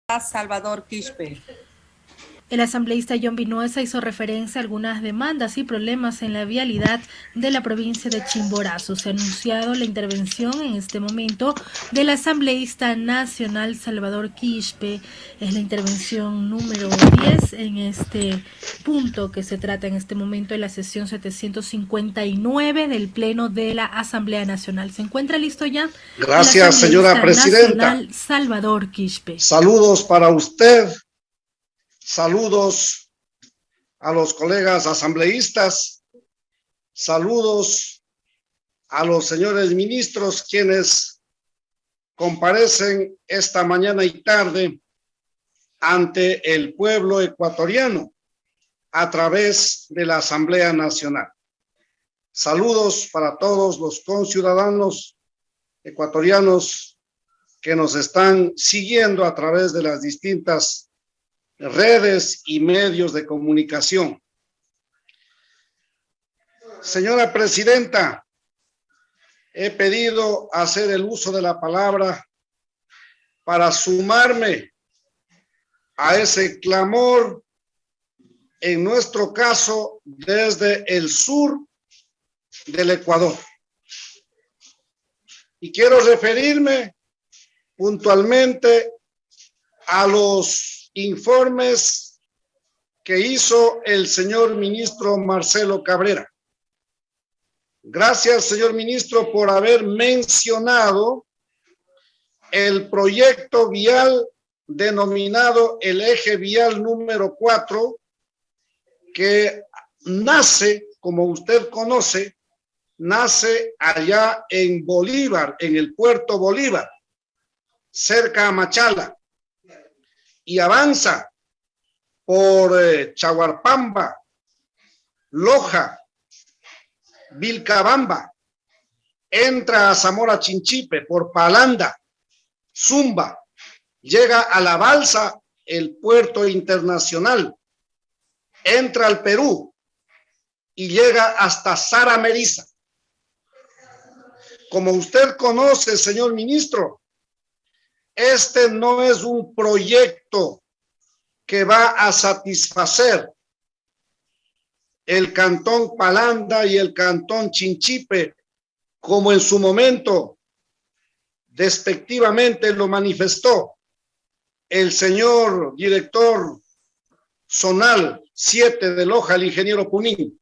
Salvador Quispe. El asambleísta John Vinuesa hizo referencia a algunas demandas y problemas en la vialidad de la provincia de Chimborazo. Se ha anunciado la intervención en este momento del asambleísta nacional Salvador Quispe. Es la intervención número 10 en este punto que se trata en este momento de la sesión 759 del Pleno de la Asamblea Nacional. ¿Se encuentra listo ya el Gracias, señora asambleísta presidenta. nacional Salvador Quispe? Saludos para usted, saludos a los colegas asambleístas, saludos a los señores ministros quienes comparecen esta mañana y tarde ante el pueblo ecuatoriano a través de la Asamblea Nacional. Saludos para todos los conciudadanos ecuatorianos que nos están siguiendo a través de las distintas redes y medios de comunicación. Señora presidenta, he pedido hacer el uso de la palabra para sumarme a ese clamor, en nuestro caso, desde el sur del Ecuador. Y quiero referirme puntualmente a los informes que hizo el señor ministro Marcelo Cabrera. Gracias, señor ministro, por haber mencionado el proyecto vial denominado el eje vial número 4, que nace, como usted conoce, nace allá en Bolívar, en el puerto Bolívar, cerca a Machala, y avanza por Chaguarpamba, Loja, Vilcabamba, entra a Zamora Chinchipe por Palanda, Zumba, llega a La Balsa, el puerto internacional, entra al Perú y llega hasta Sara Meriza. Como usted conoce, señor ministro, este no es un proyecto que va a satisfacer el cantón Palanda y el cantón Chinchipe, como en su momento despectivamente lo manifestó el señor director zonal 7 de Loja, el ingeniero Punín,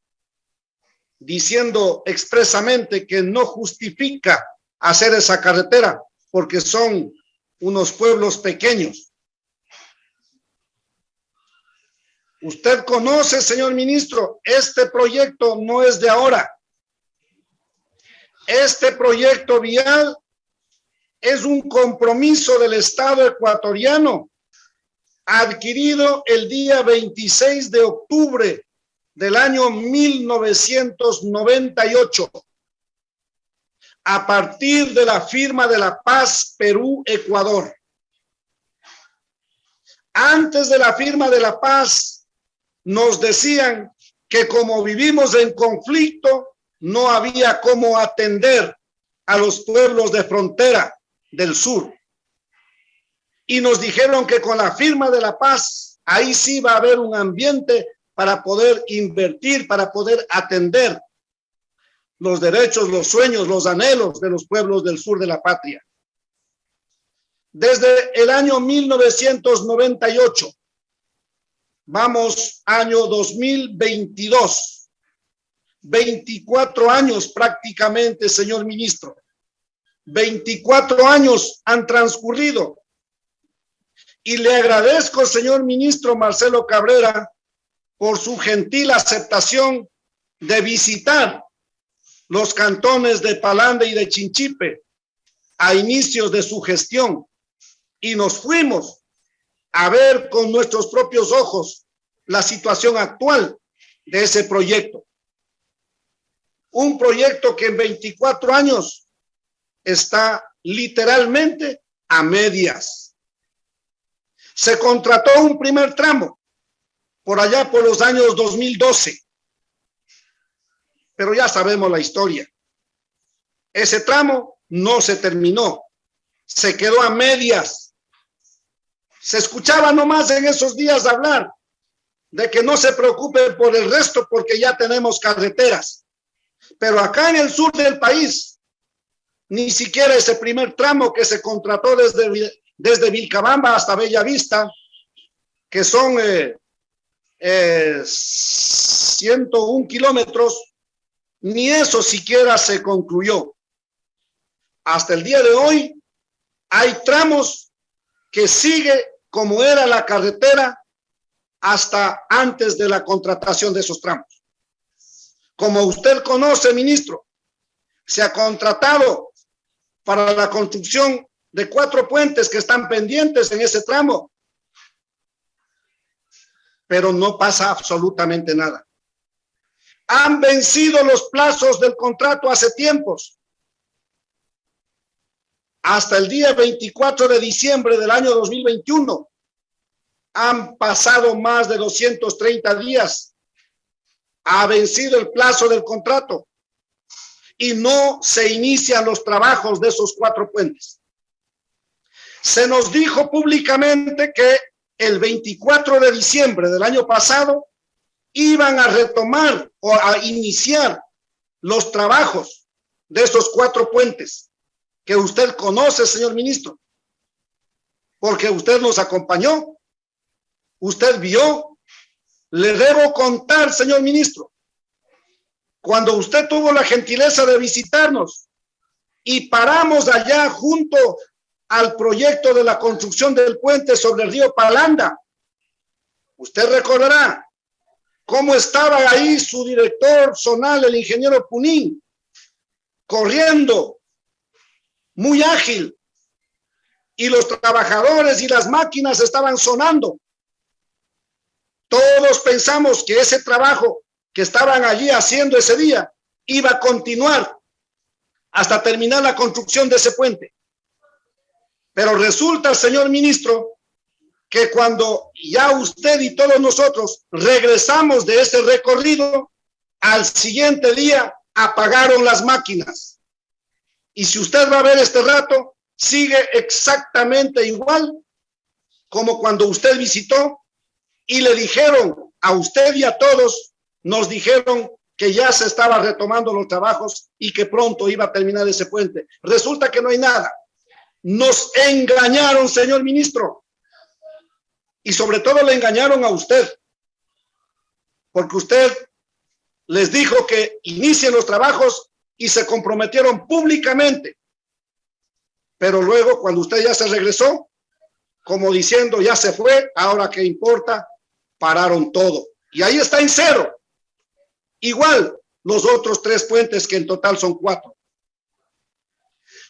diciendo expresamente que no justifica hacer esa carretera porque son unos pueblos pequeños. Usted conoce, señor ministro, este proyecto no es de ahora. Este proyecto vial es un compromiso del Estado ecuatoriano adquirido el día 26 de octubre del año 1998 a partir de la firma de la paz Perú-Ecuador. Antes de la firma de la paz nos decían que como vivimos en conflicto no había cómo atender a los pueblos de frontera del sur. Y nos dijeron que con la firma de la paz, ahí sí va a haber un ambiente para poder invertir, para poder atender los derechos, los sueños, los anhelos de los pueblos del sur de la patria. Desde el año 1998, vamos año 2022, 24 años prácticamente, señor ministro. 24 años han transcurrido. Y le agradezco, señor ministro Marcelo Cabrera, por su gentil aceptación de visitar los cantones de Palanda y de Chinchipe a inicios de su gestión. Y nos fuimos a ver con nuestros propios ojos la situación actual de ese proyecto. Un proyecto que en 24 años está literalmente a medias. Se contrató un primer tramo por allá por los años 2012, pero ya sabemos la historia. Ese tramo no se terminó, se quedó a medias. Se escuchaba nomás en esos días hablar de que no se preocupen por el resto porque ya tenemos carreteras. Pero acá en el sur del país, ni siquiera ese primer tramo que se contrató desde Vilcabamba hasta Bellavista, que son 101 kilómetros, ni eso siquiera se concluyó. Hasta el día de hoy hay tramos que sigue como era la carretera hasta antes de la contratación de esos tramos. Como usted conoce, ministro, se ha contratado para la construcción de 4 puentes que están pendientes en ese tramo, pero no pasa absolutamente nada. Han vencido los plazos del contrato hace tiempos. Hasta el día 24 de diciembre del año 2021 han pasado más de 230 días. Ha vencido el plazo del contrato y no se inician los trabajos de esos 4 puentes. Se nos dijo públicamente que el 24 de diciembre del año pasado iban a retomar o a iniciar los trabajos de esos 4 puentes que usted conoce, señor ministro, porque usted nos acompañó, usted vio. Le debo contar, señor ministro, cuando usted tuvo la gentileza de visitarnos y paramos allá junto al proyecto de la construcción del puente sobre el río Palanda, usted recordará cómo estaba ahí su director zonal, el ingeniero Punín, corriendo muy ágil, y los trabajadores y las máquinas estaban sonando. Todos pensamos que ese trabajo que estaban allí haciendo ese día iba a continuar hasta terminar la construcción de ese puente. Pero resulta, señor ministro, que cuando ya usted y todos nosotros regresamos de ese recorrido, al siguiente día apagaron las máquinas. Y si usted va a ver este rato, sigue exactamente igual como cuando usted visitó y le dijeron a usted y a todos, nos dijeron que ya se estaba retomando los trabajos y que pronto iba a terminar ese puente. Resulta que no hay nada. Nos engañaron, señor ministro. Y sobre todo le engañaron a usted, porque usted les dijo que inicien los trabajos y se comprometieron públicamente. Pero luego, cuando usted ya se regresó, como diciendo, ya se fue, ahora qué importa, pararon todo. Y ahí está en cero. Igual los otros 3 puentes, que en total son 4.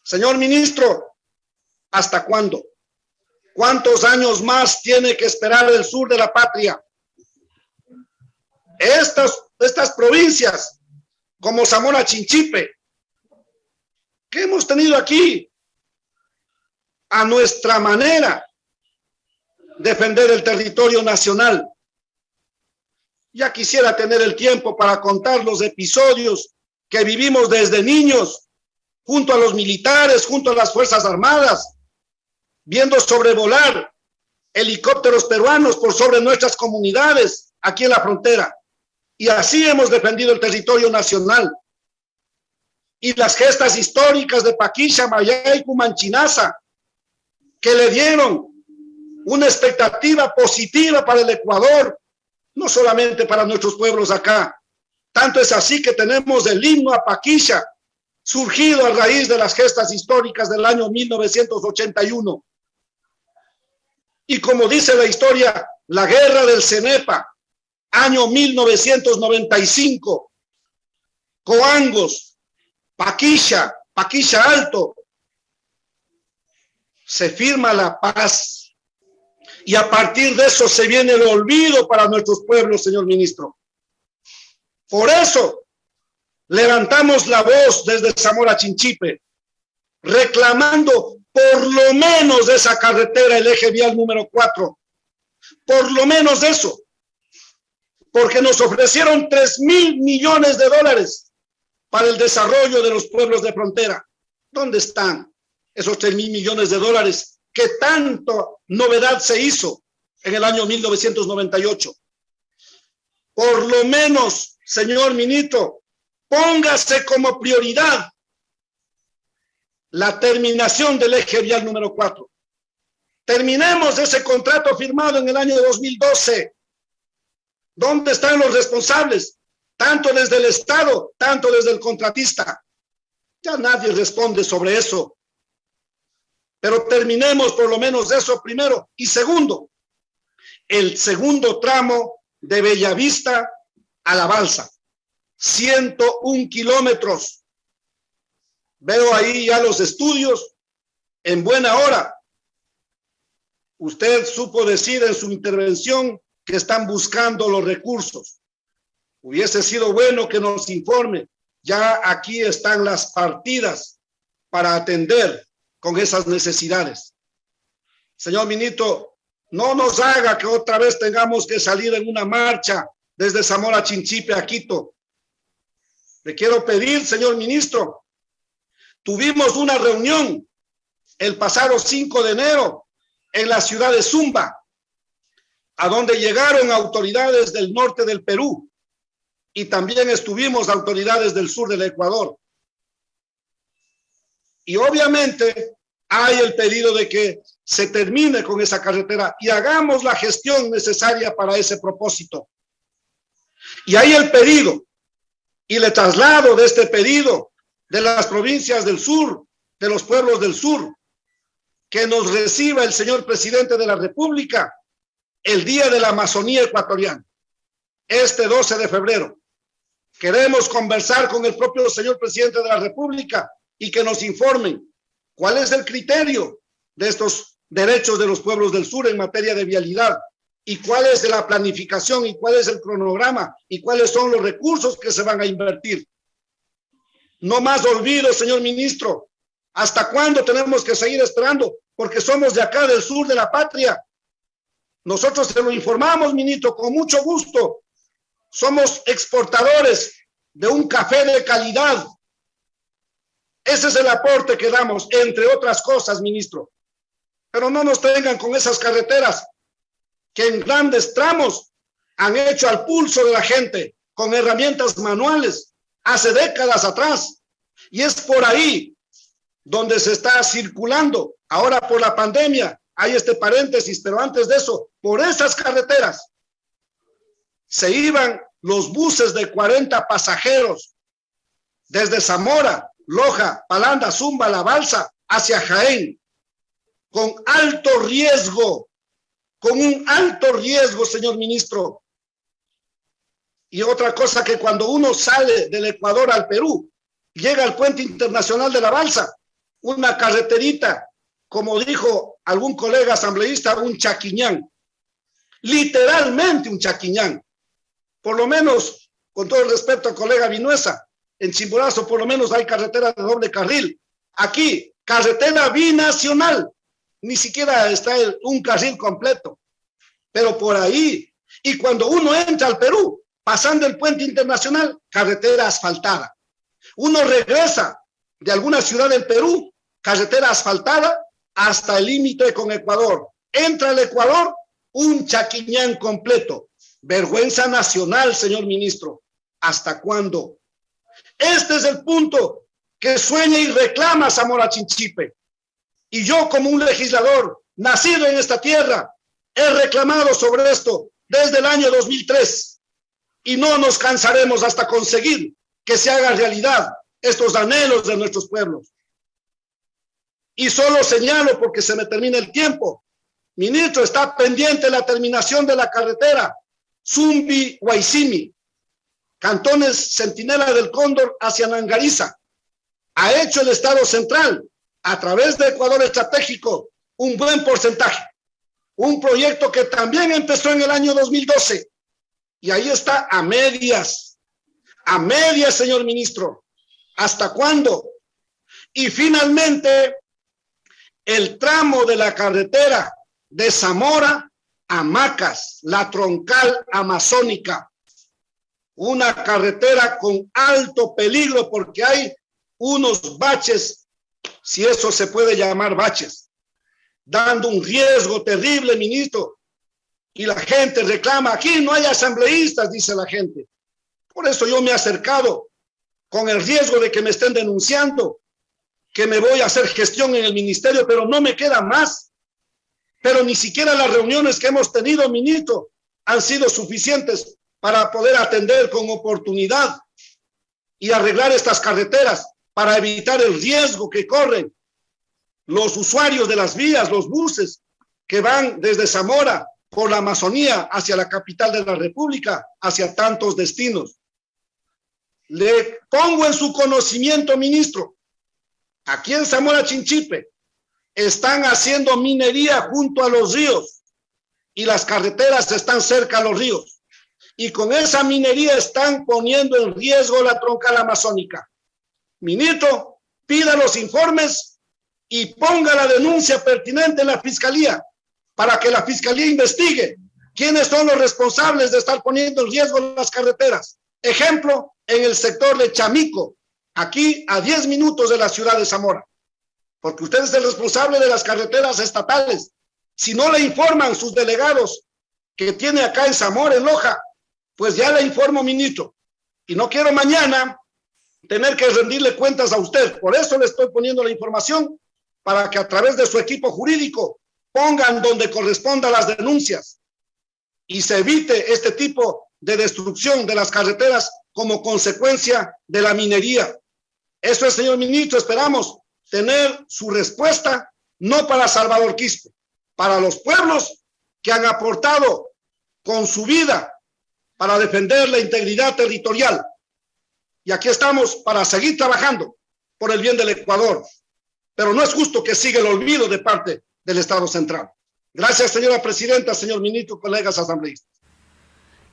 Señor ministro, ¿hasta cuándo? ¿Cuántos años más tiene que esperar el sur de la patria? Estas provincias, como Zamora Chinchipe, que hemos tenido aquí, a nuestra manera, defender el territorio nacional. Ya quisiera tener el tiempo para contar los episodios que vivimos desde niños, junto a los militares, junto a las Fuerzas Armadas, viendo sobrevolar helicópteros peruanos por sobre nuestras comunidades aquí en la frontera. Y así hemos defendido el territorio nacional. Y las gestas históricas de Paquisha, Mayá y Cumanchinaza, que le dieron una expectativa positiva para el Ecuador, no solamente para nuestros pueblos acá. Tanto es así que tenemos el himno a Paquisha, surgido a raíz de las gestas históricas del año 1981. Y como dice la historia, la guerra del Cenepa, año 1995, Coangos, Paquisha, Paquisha Alto, se firma la paz. Y a partir de eso se viene el olvido para nuestros pueblos, señor ministro. Por eso levantamos la voz desde Zamora Chinchipe, reclamando por lo menos esa carretera, el eje vial número 4, por lo menos eso, porque nos ofrecieron 3.000 millones de dólares para el desarrollo de los pueblos de frontera. ¿Dónde están esos 3.000 millones de dólares que tanto novedad se hizo en el año 1998. Por lo menos, señor ministro, póngase como prioridad la terminación del eje vial número 4. Terminemos ese contrato firmado en el año 2012. ¿Dónde están los responsables? Tanto desde el Estado, tanto desde el contratista. Ya nadie responde sobre eso. Pero terminemos por lo menos eso primero. Y segundo, el segundo tramo de Bellavista a La Balsa. 101 kilómetros. Veo ahí ya los estudios en buena hora. Usted supo decir en su intervención que están buscando los recursos. Hubiese sido bueno que nos informe. Ya aquí están las partidas para atender con esas necesidades. Señor ministro, no nos haga que otra vez tengamos que salir en una marcha desde Zamora Chinchipe a Quito. Le quiero pedir, señor ministro, tuvimos una reunión el pasado 5 de enero en la ciudad de Zumba, a donde llegaron autoridades del norte del Perú y también estuvimos autoridades del sur del Ecuador. Y obviamente hay el pedido de que se termine con esa carretera y hagamos la gestión necesaria para ese propósito. Y hay el pedido, y le traslado de este pedido de las provincias del sur, de los pueblos del sur, que nos reciba el señor presidente de la República el Día de la Amazonía Ecuatoriana, este 12 de febrero. Queremos conversar con el propio señor presidente de la República y que nos informen cuál es el criterio de estos derechos de los pueblos del sur en materia de vialidad y cuál es la planificación y cuál es el cronograma y cuáles son los recursos que se van a invertir. No más olvido, señor ministro. ¿Hasta cuándo tenemos que seguir esperando? Porque somos de acá, del sur de la patria. Nosotros se lo informamos, ministro, con mucho gusto. Somos exportadores de un café de calidad. Ese es el aporte que damos, entre otras cosas, ministro. Pero no nos tengan con esas carreteras que en grandes tramos han hecho al pulso de la gente con herramientas manuales hace décadas atrás. Y es por ahí donde se está circulando. Ahora por la pandemia hay este paréntesis, pero antes de eso, por esas carreteras se iban los buses de 40 pasajeros desde Zamora, Loja, Palanda, Zumba, La Balsa, hacia Jaén, con alto riesgo, con un alto riesgo, señor ministro. Y otra cosa, que cuando uno sale del Ecuador al Perú, llega al puente internacional de La Balsa, una carreterita, como dijo algún colega asambleísta, un chaquiñán, literalmente un chaquiñán. Por lo menos, con todo el respeto al colega Vinuesa, en Chimborazo por lo menos hay carretera de doble carril. Aquí, carretera binacional, ni siquiera está un carril completo. Pero por ahí, y cuando uno entra al Perú, pasando el puente internacional, carretera asfaltada. Uno regresa de alguna ciudad del Perú, carretera asfaltada, hasta el límite con Ecuador. Entra al Ecuador, un chaquiñán completo. Vergüenza nacional, señor ministro. ¿Hasta cuándo? Este es el punto que sueña y reclama Zamora Chinchipe. Y yo, como un legislador nacido en esta tierra, he reclamado sobre esto desde el año 2003. Y no nos cansaremos hasta conseguir que se haga realidad estos anhelos de nuestros pueblos. Y solo señalo, porque se me termina el tiempo, ministro, está pendiente la terminación de la carretera Zumbi-Guaysimi, cantones Centinela del Cóndor hacia Nangariza. Ha hecho el Estado central, a través de Ecuador Estratégico, un buen porcentaje. Un proyecto que también empezó en el año 2012. Y ahí está a medias, señor ministro. ¿Hasta cuándo? Y finalmente, el tramo de la carretera de Zamora a Macas, la troncal amazónica. Una carretera con alto peligro porque hay unos baches, si eso se puede llamar baches, dando un riesgo terrible, ministro. Y la gente reclama, aquí no hay asambleístas, dice la gente. Por eso yo me he acercado con el riesgo de que me estén denunciando, que me voy a hacer gestión en el ministerio, pero no me queda más. Pero ni siquiera las reuniones que hemos tenido, ministro, han sido suficientes para poder atender con oportunidad y arreglar estas carreteras para evitar el riesgo que corren los usuarios de las vías, los buses que van desde Zamora por la Amazonía hacia la capital de la República, hacia tantos destinos. Le pongo en su conocimiento, ministro, aquí en Zamora Chinchipe están haciendo minería junto a los ríos y las carreteras están cerca a los ríos. Y con esa minería están poniendo en riesgo la troncal amazónica. Ministro, pida los informes y ponga la denuncia pertinente en la fiscalía para que la fiscalía investigue quiénes son los responsables de estar poniendo en riesgo las carreteras. Ejemplo, en el sector de Chamico, aquí a 10 minutos de la ciudad de Zamora, porque usted es el responsable de las carreteras estatales. Si no le informan sus delegados que tiene acá en Zamora, en Loja, pues ya le informo, ministro. Y no quiero mañana tener que rendirle cuentas a usted. Por eso le estoy poniendo la información, para que a través de su equipo jurídico pongan donde corresponda las denuncias y se evite este tipo de destrucción de las carreteras como consecuencia de la minería. Eso es, señor ministro, esperamos tener su respuesta, no para Salvador Quispe, para los pueblos que han aportado con su vida para defender la integridad territorial. Y aquí estamos para seguir trabajando por el bien del Ecuador. Pero no es justo que siga el olvido de parte del Estado central. Gracias, señora presidenta, señor ministro, colegas asambleístas.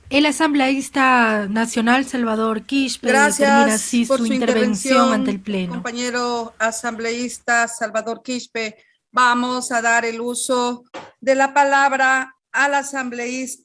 El asambleísta nacional Salvador Quispe termina así su intervención ante el Pleno. Compañero asambleísta Salvador Quispe, vamos a dar el uso de la palabra al asambleísta